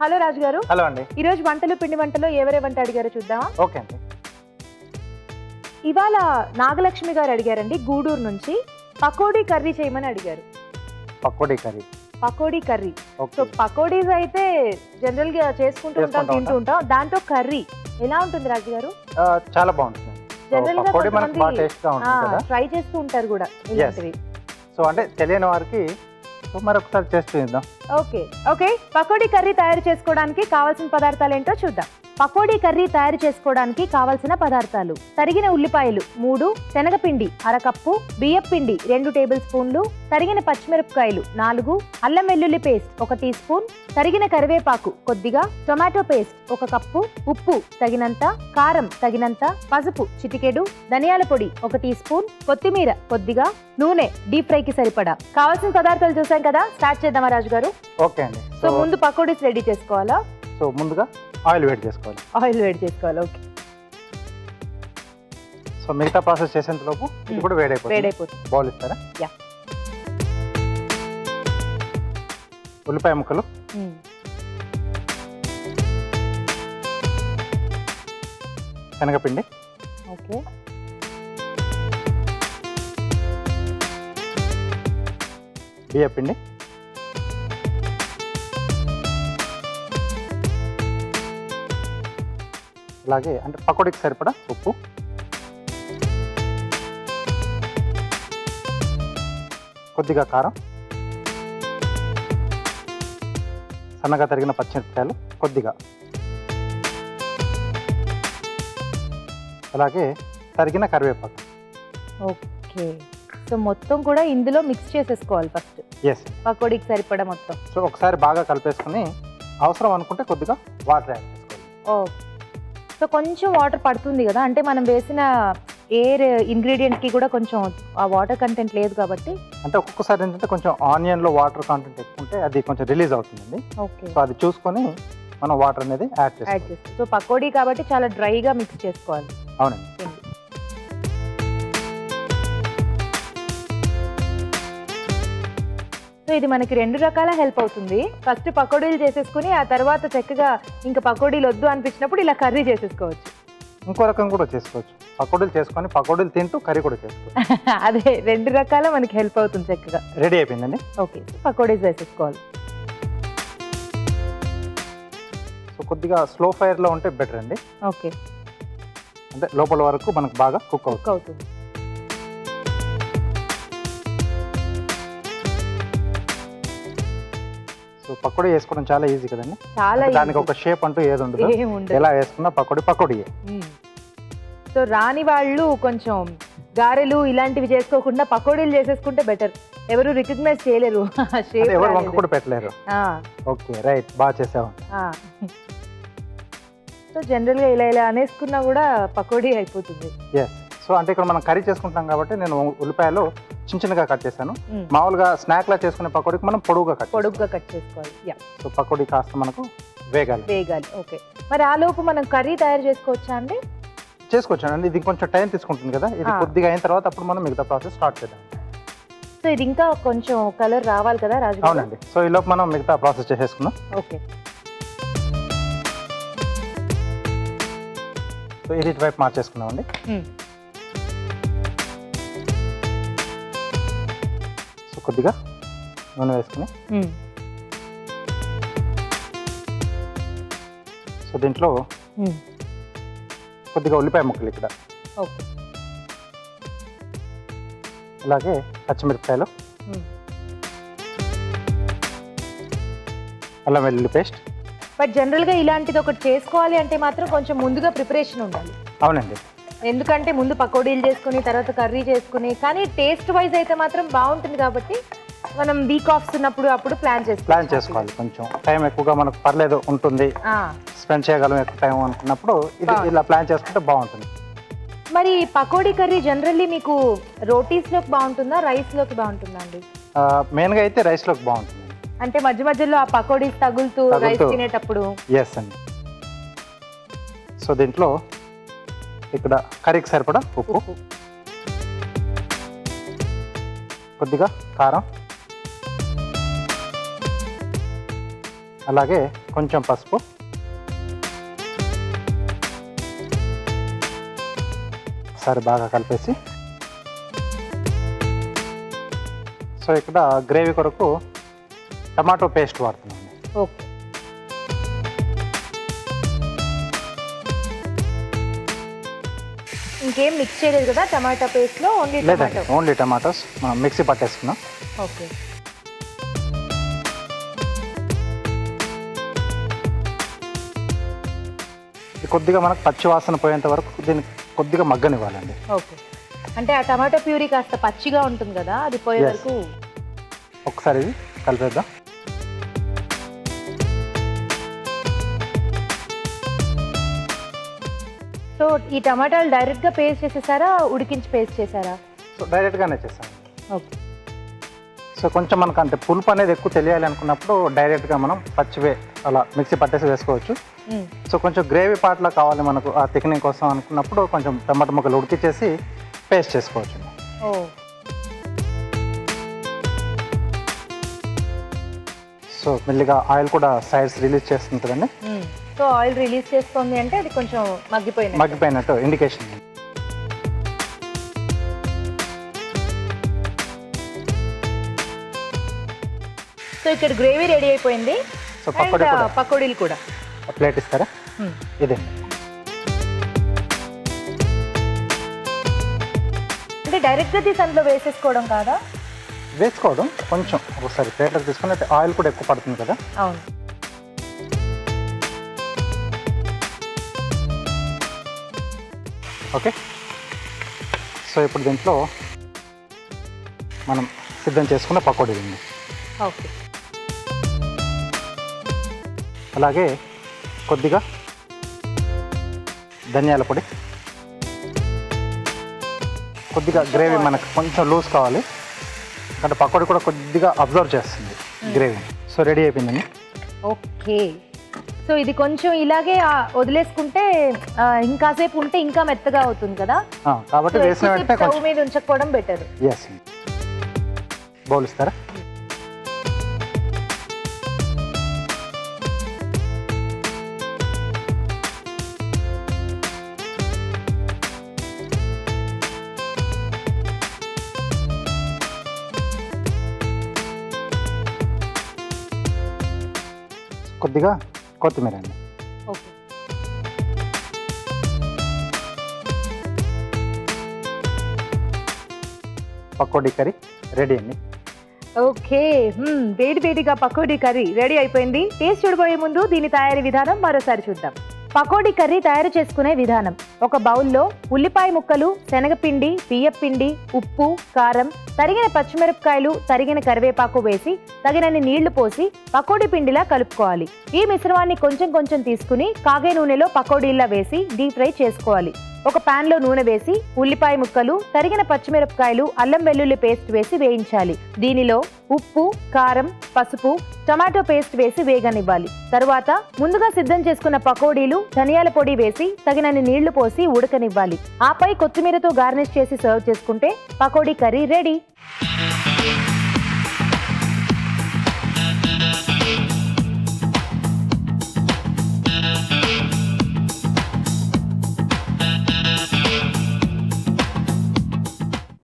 Hello రాజు గారు. Hello అండి. ఈ రోజు వంటలు పిండి వంటలో ఎవరే వంట అడిగారో చూద్దామా? ఓకే అండి. ఇవాళ నాగలక్ష్మి గారు అడిగారండి గూడూరు నుంచి. పకోడీ కర్రీ చేయమని అడిగారు. Pakodi curry. Pakodi curry. So pakodis అయితే జనరల్ గా చేసుకుంటూ ఉంటాం, తింటూ ఉంటాం. దాంతో కర్రీ ఎలా ఉంటుంది రాజు గారు? చాలా బాగుంటుంది. జనరల్ గా పకోడీ మనకు బాగా టేస్ట్ గా ఉంటుంది కదా. ట్రై చేస్తూ ఉంటారు కూడా ఇలాంటివి. సో అంటే తెలియని వారికి మరొకసారి చేసి చూద్దాం. Okay okay. పకోడీ కర్రీ తయారు చేసుకోవడానికి కావాల్సిన పదార్థాలు ఏంటో చూద్దాం. పకోడీ కర్రీ తయారు చేసుకోవడానికి కావాల్సిన పదార్థాలు: తరిగిన ఉల్లిపాయలు 3, శనగపిండి 1/2 కప్పు, బియ్యపిండి 2 టేబుల్ స్పూన్లు, తరిగిన పచ్చిమిరపకాయలు 4, అల్లం వెల్లుల్లి పేస్ట్ 1 టీ స్పూన్, తరిగిన కరివేపాకు కొద్దిగా, టొమాటో పేస్ట్ 1 కప్పు, ఉప్పు తగినంత, కారం తగినంత, పసుపు చిటికెడు, ధనియాల పొడి 1 టీ స్పూన్, కొత్తిమీర కొద్దిగా, నూనె డీప్ ఫ్రైకి సరిపడా. కావాల్సిన పదార్థాలు చూసాం కదా, స్టార్ట్ చేద్దామా రాజు గారు? ఓకే అండి. సో ముందు పకోడీస్ రెడీ చేసుకోవాలా? సో ముందుగా ఆయిల్ వేడి చేసుకోవాలి. ఆయిల్ వేడి చేసుకోవాలి. ఓకే. సో మిగతా ప్రాసెస్ చేసేంత లోపు ఇది కూడా వేడైపోతుంది. బౌల్ ఇస్తారా? యా. ఉల్లిపాయ ముక్కలు, శనగపిండి, ఓకే, బియ్యపిండి, అలాగే అంటే పకోడీకి సరిపడా ఉప్పు, కొద్దిగా కారం, సన్నగా తరిగిన పచ్చిమిరపకాయలు కొద్దిగా, అలాగే తరిగిన కరివేపాకు. ఓకే. సో మొత్తం కూడా ఇందులో మిక్స్ చేసేసుకోవాలి ఫస్ట్. ఎస్. పకోడీకి సరిపడా మొత్తం. సో ఒకసారి బాగా కలిపేసుకుని అవసరం అనుకుంటే కొద్దిగా వాటర్ యాడ్ చేసుకోవాలి. ఓ, సో కొంచెం వాటర్ పడుతుంది కదా, అంటే మనం వేసిన ఎయిర్ ఇంగ్రీడియంట్ కి కూడా కొంచెం ఆ వాటర్ కంటెంట్ లేదు కాబట్టి. అంటే ఒక్కొక్కసారి ఏంటంటే కొంచెం ఆనియన్ లో వాటర్ కంటెంట్ ఎక్కువ ఉంటే అది కొంచెం రిలీజ్ అవుతుందండి. ఓకే. సో అది చూసుకొని మనం వాటర్ అనేది యాడ్ చేసుకోవాలి. సో పకోడీ కాబట్టి చాలా డ్రైగా మిక్స్ చేసుకోవాలి. అవునండి. సో ఇది మనకి 2 రకాల హెల్ప్ అవుతుంది. ఫస్ట్ పకోడీలు చేసేసుకుని ఆ తర్వాత చక్కగా ఇంకా పకోడీలు వద్దు అనిపించినప్పుడు ఇలా కర్రీ చేసేసుకోవచ్చు. ఇంకో రకం కూడా చేసుకోవచ్చు. పకోడీలు చేసుకొని పకోడీలు తింటూ కర్రీ కూడా చేసుకోవచ్చు. అదే 2 రకాల మనకి హెల్ప్ అవుతుంది చక్కగా. రెడీ అయిపోయిందండి. ఓకే. పకోడీస్ వేసేసుకోవాలి. సో కొద్దిగా స్లో ఫైర్ లో ఉంటే బెటర్ అండి. ఓకే. అంటే లోపల వరకు మనకు బాగా కుక్ అవుతుంది. సో పకోడీ వేసుకోవడం చాలా ఈజీ కదండి. చాలా. దానికి ఒక షేప్ అంటూ ఏది ఉండదు. ఎలా వేసుకున్నా పకోడీయే. సో రాని వాళ్ళు కొంచెం గారెలు ఇలాంటివి చేసుకోకుండా పకోడీలు చేసేసుకుంటే బెటర్. ఎవరు రికగ్నైజ్ చేయలేరు. ఎవరు వంక కూడా పెట్టలేరు. ఓకే, రైట్, బాగా చేసావు. సో జనరల్ గా ఇలా అనేసుకున్నా కూడా పకోడీ అయిపోతుంది. ఎస్. సో అంటే ఇక్కడ మనం కర్రీ చేసుకుంటాం కాబట్టి నేను ఉల్లిపాయలు చిన్నగా కట్ చేశాను. మామూలుగా స్నాక్ లా చేసుకునే పకోడీకి మనం పొడుగుగా కట్ చేసుకోవాలి. సో పకోడీ కాస్త మనకు వేగాలి. ఓకే. మరి ఆ లోపు మనం కర్రీ తయారు చేసుకోవచ్చా అండి? చేసుకోవచ్చు అండి. ఇది కొంచెం టైం తీసుకుంటుంది కదా. ఇది కొద్దిగా అయిన తర్వాత అప్పుడు మనం మిగతా ప్రాసెస్ స్టార్ట్ చేద్దాం. సో ఇది ఇంకా కొంచెం కలర్ రావాలి కదా రాజు? అవునండి. సో ఈ లోపు మనం మిగతా ప్రాసెస్ చేసేసుకున్నాం. ఓకే. సో ఇది ఇటువైపు మార్చేసుకున్నాం అండి. సో కొద్దిగా నూనె వేసుకుని సో దీంట్లో కొద్దిగా ఉల్లిపాయ ముక్కలు ఇక్కడ, ఓకే, అలాగే పచ్చిమిరపకాయలు, అల్లం వెల్లుల్లి పేస్ట్. బట్ జనరల్ గా ఇలాంటిది ఒకటి చేసుకోవాలి అంటే మాత్రం కొంచెం ముందుగా ప్రిపరేషన్ ఉండాలి. అవునండి. ఎందుకంటే ముందు పకోడీలు చేసుకుని తర్వాత కర్రీ చేసుకుని, కానీ టేస్ట్ వైజ్ అయితే మాత్రం బాగుంటుంది కాబట్టి మనం వీక్ ఆఫ్స్ ఉన్నప్పుడు అప్పుడు ప్లాన్ చేసుకోవాలి. కొంచెం టైం ఎక్కువగా మనకు పర్లేదు ఉంటుంది, స్పెండ్ చేయగలం ఎక్కువ టైం అనుకున్నప్పుడు ఇది ఇలా ప్లాన్ చేసుకుంటే బాగుంటుంది. మరి పకోడీ కర్రీ జనరల్లీ మీకు రోటీస్ లోకి బాగుంటుందా, రైస్ లోకి బాగుంటుందా అండి? మెయిన్ గా అయితే రైస్ లోకి బాగుంటుంది. అంటే మధ్య మధ్యలో ఆ పకోడీస్ తగులుతూ రైస్ తినేటప్పుడు. ఎస్ అండి. సో దీంట్లో ఇక్కడ కర్రీకి సరిపడా ఉప్పు, కొద్దిగా కారం, అలాగే కొంచెం పసుపు, ఒకసారి బాగా కలిపేసి, సో ఇక్కడ గ్రేవీ కొరకు టమాటో పేస్ట్ వాడుతున్నాను. ఓకే. ఇంకేం మిక్స్ చేయలేదు కదా టమాటా పేస్ట్లో? Only tomato. ఓన్లీ టమాటోస్ మనం మిక్సీ పట్టేసుకున్నాం. ఓకే. కొద్దిగా మనకు పచ్చి వాసన పోయేంత వరకు దీన్ని కొద్దిగా మగ్గనివ్వాలండి. ఓకే. అంటే ఆ టమాటో ప్యూరీ కాస్త పచ్చిగా ఉంటుంది కదా, అది పోయే వరకు ఒకసారి ఇది కలిపేద్దాం. సో ఈ టమాటాలు డైరెక్ట్గా పేస్ట్ చేసేసారా, ఉడికించి పేస్ట్ చేసారా? సో డైరెక్ట్గానే చేసాం. ఓకే. సో కొంచెం మనకు అంటే పులుపు అనేది ఎక్కువ తెలియాలి అనుకున్నప్పుడు డైరెక్ట్గా మనం పచ్చివే అలా మిక్సీ పట్టేసి వేసుకోవచ్చు. సో కొంచెం గ్రేవీ పార్ట్లో కావాలి మనకు ఆ థిక్నింగ్ కోసం అనుకున్నప్పుడు కొంచెం టమాటా ముక్కలు ఉడికించేసి పేస్ట్ చేసుకోవచ్చు. సో మెల్లిగా ఆయిల్ కూడా సైడ్స్ రిలీజ్ చేస్తుంటుందండి. సో ఆయిల్ రిలీజ్ చేస్తుంది అంటే అది కొంచెం మగ్గిపోయినట్టు ఇండికేషన్. సో ఇక్కడ గ్రేవీ రెడీ అయిపోయింది. సో పకోడీలు కూడా ప్లేట్ ఇస్తారా? ఇదే అంటే డైరెక్ట్గా తీసి అందులో వేసేసుకోవడం కాదా? వేసుకోవడం కొంచెం ఒకసారి ప్లేట్లోకి తీసుకుని ఆయిల్ కూడా ఎక్కువ పడుతుంది కదా. అవును. ఓకే. సో ఇప్పుడు దీంట్లో మనం సిద్ధం చేసుకున్న పకోడీ ఉంది. ఓకే. అలాగే కొద్దిగా ధనియాల పొడి, కొద్దిగా గ్రేవీ మనకు కొంచెం లూజ్ కావాలి అంటే పకోడీ కూడా కొద్దిగా అబ్జర్వ్ చేస్తుంది గ్రేవీ. సో రెడీ అయిపోయిందండి. ఓకే. సో ఇది కొంచెం ఇలాగే వదిలేసుకుంటే ఇంకాసేపు ఉంటే ఇంకా మెత్తగా అవుతుంది కదా, కాబట్టి వేసిన వెంటనే స్టవ్ మీద ఉంచకపోవడం బెటర్. ఎస్. బౌల్ ఇస్తారా? కొద్దిగా కొత్తిమీర అండి. ఓకే. పకోడీ కర్రీ రెడీ అండి. ఓకే. వేడి వేడిగా పకోడీ కర్రీ రెడీ అయిపోయింది. టేస్ట్ చూడబోయే ముందు దీని తయారీ విధానం మరోసారి చూద్దాం. పకోడీ కర్రీ తయారు చేసుకునే విధానం: ఒక బౌల్లో ఉల్లిపాయ ముక్కలు, శనగపిండి, బియ్యపిండి, ఉప్పు, కారం, తరిగిన పచ్చిమిరపకాయలు, తరిగిన కరివేపాకు వేసి తగినన్ని నీళ్లు పోసి పకోడీ పిండిలా కలుపుకోవాలి. ఈ మిశ్రమాన్ని కొంచెం కొంచెం తీసుకుని కాగే నూనెలో పకోడీలా వేసి డీప్ ఫ్రై చేసుకోవాలి. ఒక పాన్ లో నూనె వేసి ఉల్లిపాయ ముక్కలు, తరిగిన పచ్చిమిరపకాయలు, అల్లం వెల్లుల్లి పేస్ట్ వేసి వేయించాలి. దీనిలో ఉప్పు, కారం, పసుపు, టమాటో పేస్ట్ వేసి వేగనివ్వాలి. తరువాత ముందుగా సిద్ధం చేసుకున్న పకోడీలు, ధనియాల పొడి వేసి తగినన్ని నీళ్లు పోసి ఉడకనివ్వాలి. ఆపై కొత్తిమీరతో గార్నిష్ చేసి సర్వ్ చేసుకుంటే పకోడీ కర్రీ రెడీ.